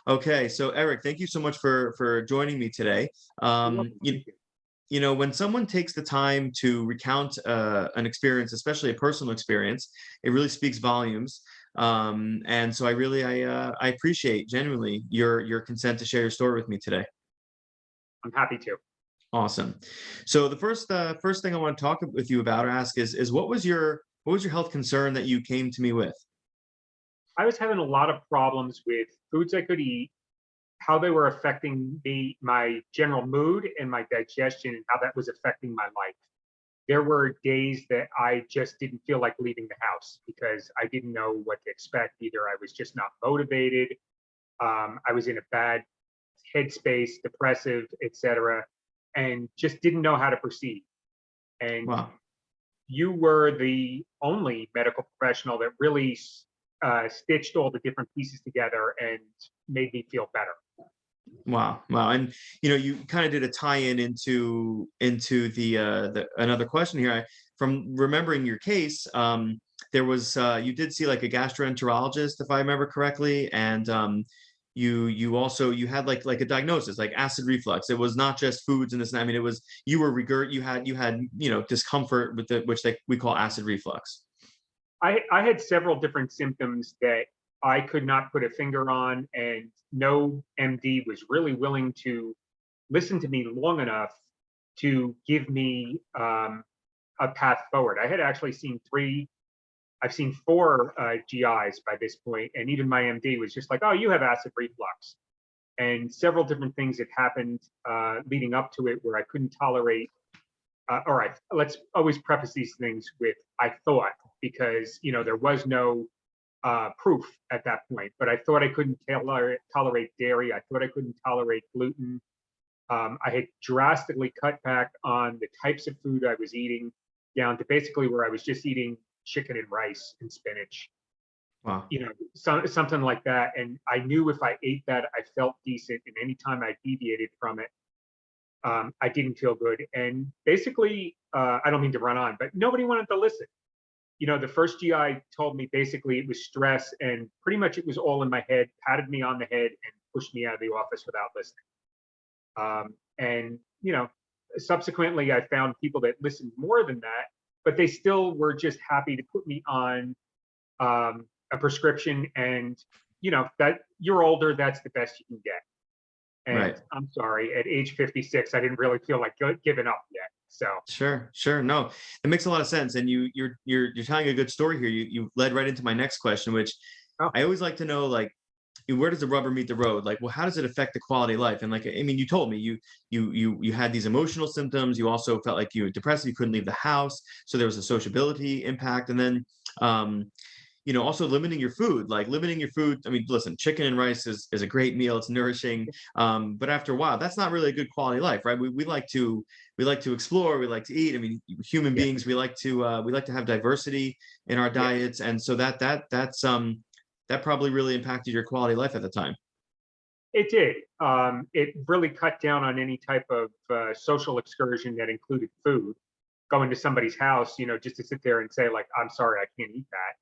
Okay, so Eric, thank you so much for joining me today. You're Um, welcome. you, Thank you. you know, when someone takes the time to recount an experience, especially a personal experience, it really speaks volumes. And so I appreciate genuinely your consent to share your story with me today. I'm happy to. Awesome. So the first thing I want to talk with you about or ask is what was your health concern that you came to me with? I was having a lot of problems with foods I could eat, how they were affecting my general mood and my digestion, and how that was affecting my life. There were days that I just didn't feel like leaving the house because I didn't know what to expect. Either I was just not motivated, I was in a bad headspace, depressive, etc., and just didn't know how to proceed. And Wow. you were the only medical professional that really stitched all the different pieces together and made me feel better. Wow, wow, and you kind of did a tie-in into the another question here. From remembering your case, there was you did see like a gastroenterologist, if I remember correctly, and you had like a diagnosis, like acid reflux. It was not just foods and this. And I mean, it was you had discomfort with we call acid reflux. I had several different symptoms that I could not put a finger on, and no MD was really willing to listen to me long enough to give me a path forward. I had actually seen I've seen four GIs by this point, and even my MD was just like, "Oh, you have acid reflux." And several different things had happened leading up to it where I couldn't tolerate. All right, let's always preface these things with "I thought," because there was no proof at that point. But I thought I couldn't tolerate dairy. I thought I couldn't tolerate gluten. I had drastically cut back on the types of food I was eating, down to basically where I was just eating chicken and rice and spinach, Wow. something like that. And I knew if I ate that, I felt decent. And anytime I deviated from it, I didn't feel good. And basically, I don't mean to run on, but nobody wanted to listen. The first GI told me basically it was stress, and pretty much it was all in my head, patted me on the head and pushed me out of the office without listening. And subsequently, I found people that listened more than that, but they still were just happy to put me on a prescription. And that you're older, that's the best you can get. And Right. I'm sorry, at age 56, I didn't really feel like giving up yet. So Sure, sure. No, it makes a lot of sense, and you're telling a good story here. You led right into my next question, which oh, I always like to know, like, where does the rubber meet the road? Like, well, how does it affect the quality of life? And like, I mean, you told me you had these emotional symptoms. You also felt like you were depressed. You couldn't leave the house, so there was a sociability impact, and then um, also limiting your food, like limiting your food. I mean, listen, chicken and rice is a great meal. It's nourishing. But after a while, that's not really a good quality of life, right? We like to explore. We like to eat. I mean, human yeah, beings, we like to have diversity in our yeah. diets. And so that probably really impacted your quality of life at the time. It did. It really cut down on any type of social excursion that included food. Going to somebody's house, just to sit there and say like, "I'm sorry, I can't eat that."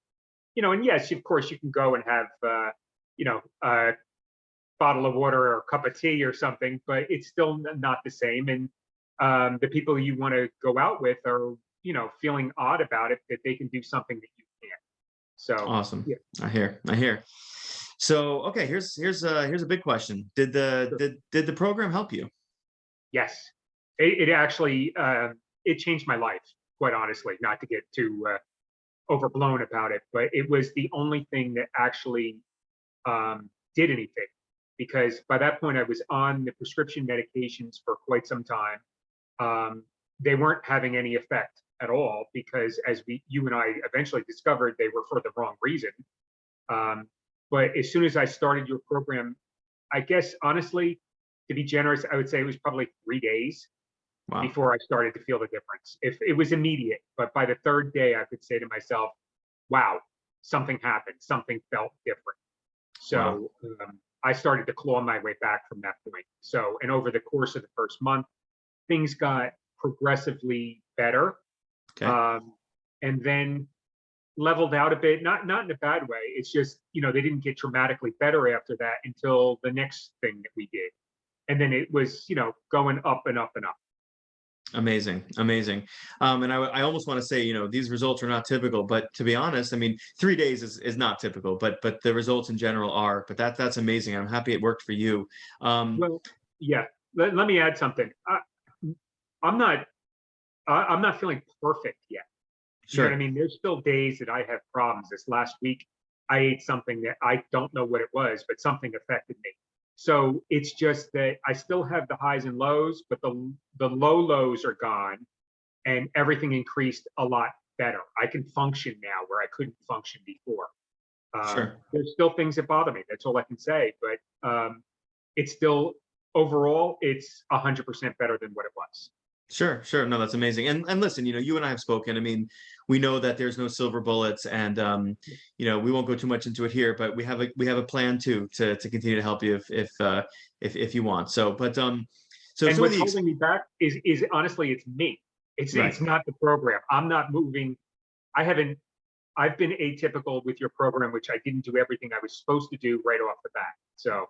And yes, of course, you can go and have, a bottle of water or a cup of tea or something, but it's still not the same. And the people you want to go out with are, feeling odd about it that they can do something that you can't. So, Awesome. yeah, I hear. So, okay, here's a big question. sure. Did the program help you? Yes, it actually it changed my life. Quite honestly, not to get too overblown about it, but it was the only thing that actually did anything, because by that point I was on the prescription medications for quite some time. They weren't having any effect at all because, as you and I eventually discovered, they were for the wrong reason. Um, but as soon as I started your program, I guess honestly, to be generous, I would say it was probably 3 days Wow. before I started to feel the difference. If it was immediate, but by the third day, I could say to myself, "Wow, something happened. Something felt different." Wow. So I started to claw my way back from that point. So, and over the course of the first month, things got progressively better. Okay. Um, and then leveled out a bit, not in a bad way. It's just, they didn't get dramatically better after that until the next thing that we did. And then it was, going up and up and up. Amazing, amazing. And I almost want to say, these results are not typical, but to be honest, I mean, 3 days is not typical, but the results in general are. But that's amazing. I'm happy it worked for you. Well, yeah. Let me add something. I'm not I'm not feeling perfect yet. You know what I Sure, mean? There's still days that I have problems. This last week, I ate something that I don't know what it was, but something affected me. So it's just that I still have the highs and lows, but the low lows are gone, and everything increased a lot better. I can function now where I couldn't function before. sure. There's still things that bother me. That's all I can say. But it's still overall, it's 100% better than what it was. Sure, sure. No, that's amazing. And listen, you and I have spoken. I mean, we know that there's no silver bullets, and we won't go too much into it here, but we have a plan too to continue to help you if you want. So, but so And some of what's the holding me back is honestly, it's me. It's right. not the program. I'm not moving. I haven't. I've been atypical with your program, which I didn't do everything I was supposed to do right off the bat. So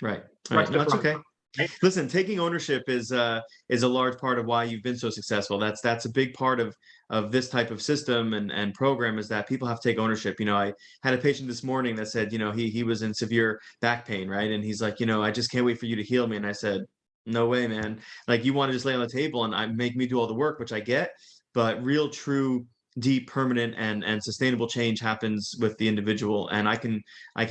Right. All right. trust No, the it's program. okay. Right? Listen, taking ownership is a large part of why you've been so successful. That's a big part of this type of system and program is that people have to take ownership. I had a patient this morning that said, he was in severe back pain, right? And he's like, I just can't wait for you to heal me. And I said, no way, man. Like you want to just lay on the table and I make me do all the work, which I get, but real, true, deep, permanent, and sustainable change happens with the individual. And I can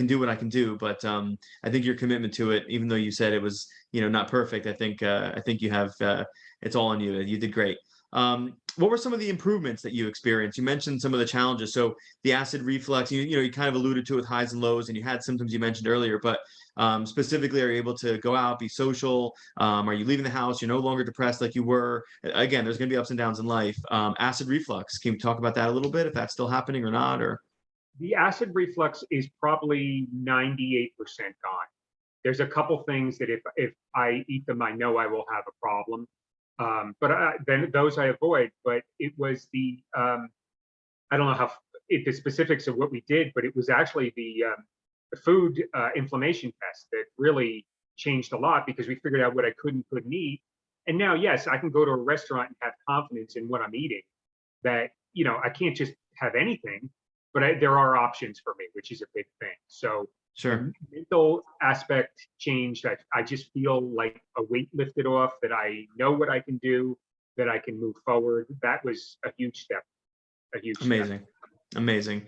do what I can do, but I think your commitment to it, even though you said it was not perfect. I think you have it's all on you. You did great. What were some of the improvements that you experienced? You mentioned some of the challenges. So the acid reflux, you kind of alluded to with highs and lows, and you had symptoms you mentioned earlier. But specifically, are you able to go out, be social? Are you leaving the house? You're no longer depressed like you were. Again, there's going to be ups and downs in life. Acid reflux. Can you talk about that a little bit? If that's still happening or not? Or The acid reflux is probably 98% gone. There's a couple things that if I eat them, I know I will have a problem. But then those I avoid. But it was I don't know the specifics of what we did, but it was actually the food inflammation test that really changed a lot because we figured out what I could and couldn't eat. And now, yes, I can go to a restaurant and have confidence in what I'm eating. That I can't just have anything, but there are options for me, which is a big thing. So sure. the mental aspect changed. I just feel like a weight lifted off, that I know what I can do, that I can move forward. That was a huge step, a huge step. Amazing. Amazing.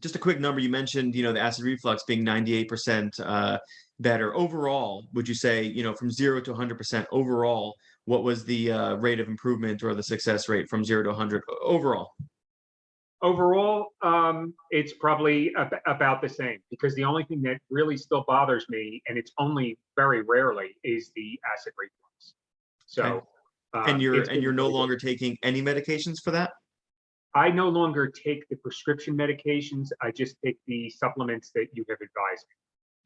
Just a quick number. You mentioned, the acid reflux being 98% better overall. Would you say, from 0 to 100% overall, what was the rate of improvement or the success rate from 0 to 100 overall? Overall, it's probably about the same because the only thing that really still bothers me, and it's only very rarely, is the acid reflux. Okay. So And you're it's and been you're no really good. longer taking any medications for that? I no longer take the prescription medications. I just take the supplements that you have advised me.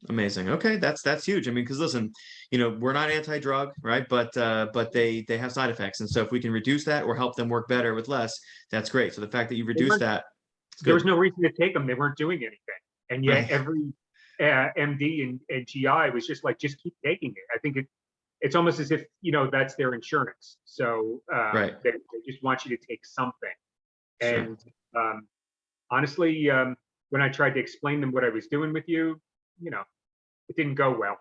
Amazing. Okay, that's huge. I mean, because listen, we're not anti-drug, right? But they have side effects, and so if we can reduce that or help them work better with less, that's great. So the fact that you They reduce weren't, that, it's there was good, no reason to take them. They weren't doing anything. And yet right? every MD and GI was just like, just keep taking it. I think it's almost as if, that's their insurance. So Right. they just want you to take something. Sure. And um, honestly, when I tried to explain them what I was doing with you, you know, it didn't go well.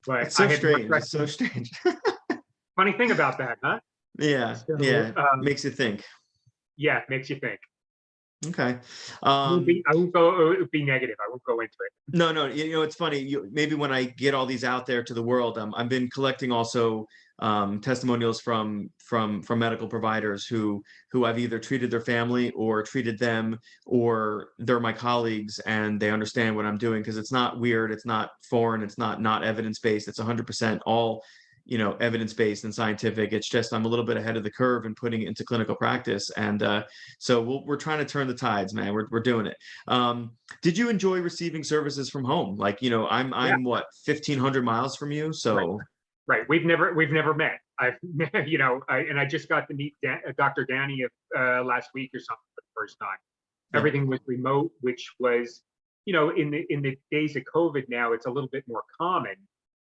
But It's I so had more strange. It's so questions. strange. Funny thing about that, huh? Yeah. So Yeah. Makes you think. yeah, it makes you think. Okay. I won't go be negative. I won't go into it. No, no, it's funny. Maybe when I get all these out there to the world, I've been collecting also testimonials from medical providers who I've either treated their family or treated them, or they're my colleagues and they understand what I'm doing because it's not weird, it's not foreign, it's not evidence based. It's 100% all evidence based and scientific. It's just I'm a little bit ahead of the curve in putting it into clinical practice, and so we're trying to turn the tides, man. We're doing it. Did you enjoy receiving services from home? Like, Yeah, I'm what, 1,500 miles from you, right, so right. We've never met. I just got to meet Dr. Danny last week or something for the first time. Yeah. Everything was remote, which was, in the days of COVID now, it's a little bit more common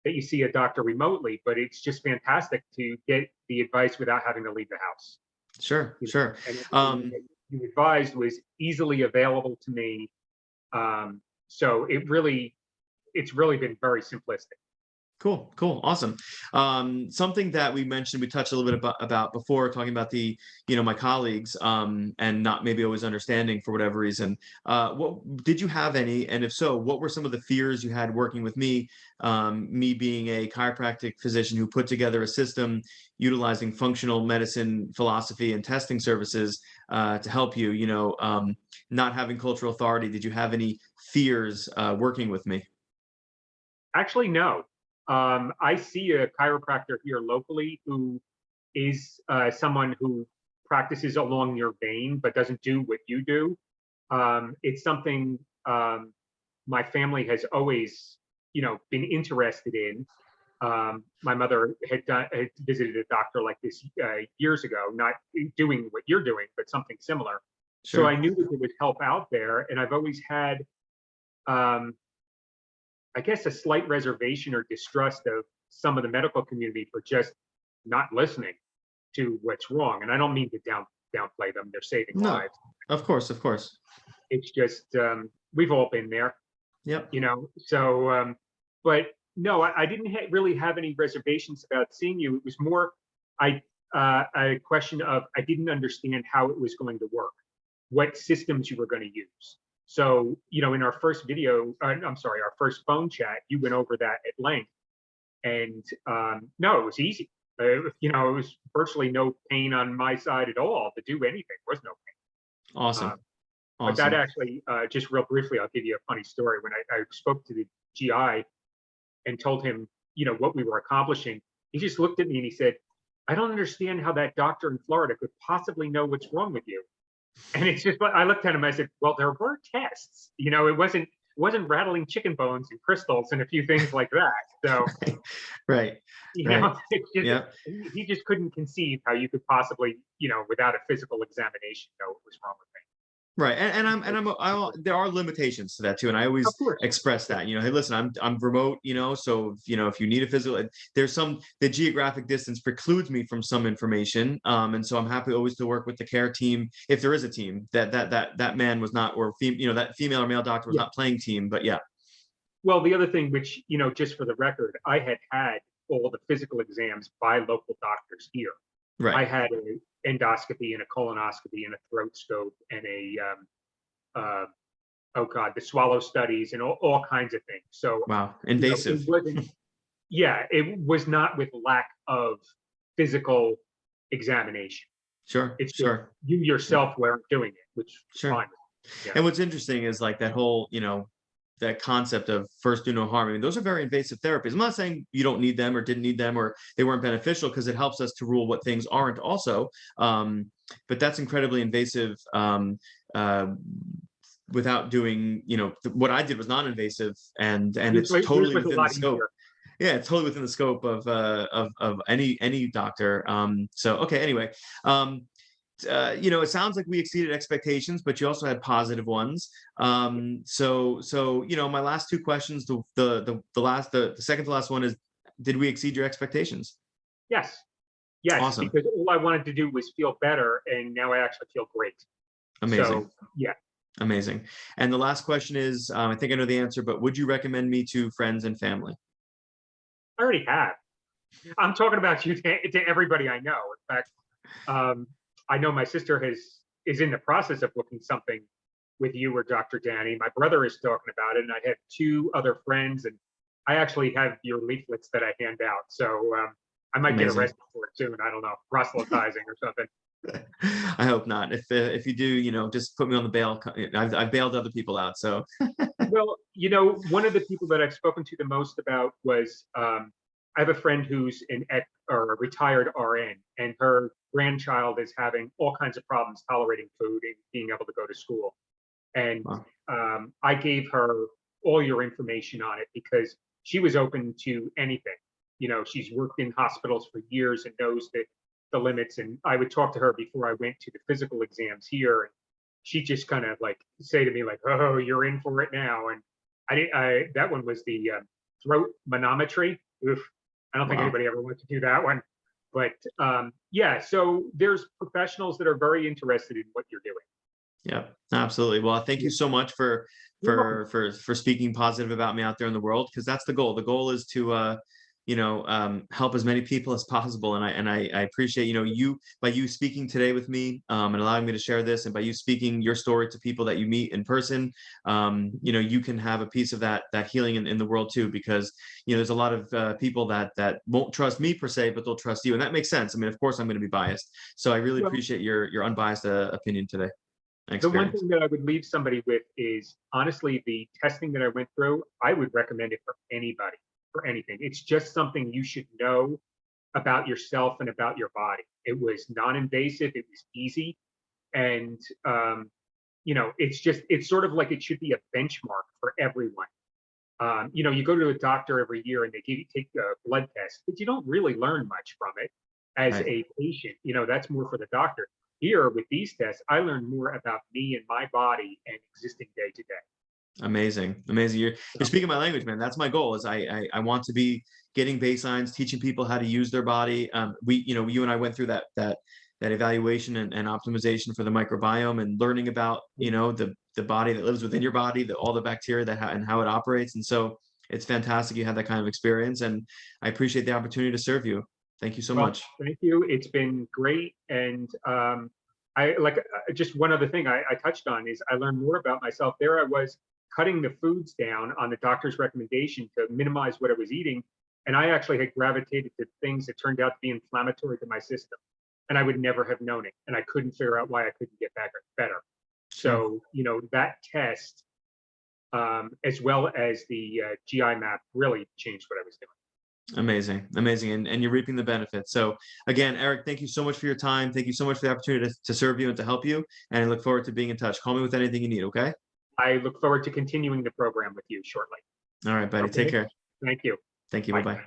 that you see a doctor remotely, but it's just fantastic to get the advice without having to leave the house. Sure. You know, Sure. and everything Um, that you advised was easily available to me. So it's really been very simplistic. Cool, cool, awesome. Something that we mentioned, we touched a little bit about before, talking about the, my colleagues, and not maybe always understanding for whatever reason. What did you have any, and if so, what were some of the fears you had working with me? Me being a chiropractic physician who put together a system utilizing functional medicine philosophy and testing services to help you. Not having cultural authority. Did you have any fears working with me? Actually, no. I see a chiropractor here locally who is someone who practices along your vein but doesn't do what you do. It's something my family has always, been interested in. My mother had visited a doctor like this years ago, not doing what you're doing, but something similar. So I Sure. knew that there was help out there, and I've always had, um, I guess, a slight reservation or distrust of some of the medical community for just not listening to what's wrong. And I don't mean to downplay them; they're saving No, lives. of course, of course. It's just we've all been there, Yep. So, but no, I didn't really have any reservations about seeing you. It was more I a question of I didn't understand how it was going to work, what systems you were going to use. So, in our first video, I'm sorry, our first phone chat, you went over that at length, and no, it was easy. It was virtually no pain on my side at all to do anything. There was no pain. Awesome. But that Awesome. actually, just real briefly, I'll give you a funny story. When I spoke to the GI and told him, what we were accomplishing, he just looked at me and he said, "I don't understand how that doctor in Florida could possibly know what's wrong with you." And it's just, I looked at him. I said, "Well, there were tests. It wasn't rattling chicken bones and crystals and a few things like that. So, Right. Right. it's just Yeah. he just couldn't conceive how you could possibly, without a physical examination, know what was wrong with Right. me." there are limitations to that too. And I always Of course. express that, hey, listen, I'm remote, so, if you need a physical, the geographic distance precludes me from some information. And so I'm happy always to work with the care team. If there is a team that man was not, or, that female or male doctor was Yeah. not playing team, but yeah. Well, the other thing, which, just for the record, I had all the physical exams by local doctors here. I Right. had an endoscopy and a colonoscopy and a throat scope and uh, oh God, the swallow studies and all kinds of things. So, Wow. it Invasive. wasn't, yeah, it was not with lack of physical examination. Sure. It's just Sure. you Yeah. yourself weren't doing it, which is Sure. fine. Yeah. And what's interesting is like that whole, that concept of first do no harm. I mean, those are very invasive therapies. I'm not saying you don't need them or didn't need them or they weren't beneficial, because it helps us to rule what things aren't also. But that's incredibly invasive, uh, without doing, what I did was non-invasive, and it's Yours totally was a within the lot scope. easier. Yeah, it's totally within the scope of any doctor. So okay, anyway. Um, it sounds like we exceeded expectations, but you also had positive ones. So my last two questions, the second to last one is, did we exceed your expectations? Yes. Yes, Awesome, because all I wanted to do was feel better, and now I actually feel great. amazing, So, yeah, amazing. And the last question is, I think I know the answer, but would you recommend me to friends and family? I already have. I'm talking about you to everybody I know. In fact, um, I know my sister is in the process of booking something with you or Dr. Danny. My brother is talking about it, and I have two other friends, and I actually have your leaflets that I hand out. So I might get Amazing. arrested for it soon. I don't know, proselytizing or something. I hope not. If you do, just put me on the bail. I've bailed other people out, so Well, one of the people that I've spoken to the most about was I have a friend who's or a retired RN, and her grandchild is having all kinds of problems tolerating food and being able to go to school. And wow. I gave her all your information on it because she was open to anything. She's worked in hospitals for years and knows that the limits. And I would talk to her before I went to the physical exams here. she just kind of like say to me like, "Oh, you're in for it now." And I that one was the throat manometry. Oof, I don't think Wow. anybody ever wants to do that one. But yeah, so there's professionals that are very interested in what you're doing. Yeah, absolutely. Well, thank you Yeah, so much for you're welcome. speaking positive about me out there in the world, because that's the goal. The goal is to help as many people as possible. And I appreciate, you, by you speaking today with me, and allowing me to share this, and by you speaking your story to people that you meet in person, you can have a piece of that healing in the world too, because there's a lot of people that won't trust me per se, but they'll trust you, and that makes sense. I mean, of course, I'm going to be biased, so I really Well, appreciate your unbiased opinion today. the one Experience. thing that I would leave somebody with is honestly the testing that I went through. I would recommend it for anybody, for anything. It's just something you should know about yourself and about your body. It was non-invasive. It was easy, and it's sort of like it should be a benchmark for everyone. You go to a doctor every year and they take a blood test, but you don't really learn much from it as Right. a patient. That's more for the doctor. Here with these tests, I learn more about me and my body and existing day to day. Amazing. Amazing. You're So, speaking my language, man. That's my goal. Is I want to be getting baselines, teaching people how to use their body. You and I went through that evaluation and optimization for the microbiome, and learning about, the body that lives within your body, all the bacteria and how it operates. And so it's fantastic you had that kind of experience, and I appreciate the opportunity to serve you. Thank you so well, much. thank you. It's been great. And I like just one other thing I touched on is I learned more about myself. There I was cutting the foods down on the doctor's recommendation to minimize what I was eating. And I actually had gravitated to things that turned out to be inflammatory to my system. And I would never have known it. And I couldn't figure out why I couldn't get better. Sure. So, that test, as well as the GI map, really changed what I was doing. Amazing, amazing, and you're reaping the benefits. So again, Eric, thank you so much for your time. Thank you so much for the opportunity to serve you and to help you. And I look forward to being in touch. Call me with anything you need. Okay. I look forward to continuing the program with you shortly. All right, buddy. Take Okay. care. Thank you. Thank you. Bye Bye. bye.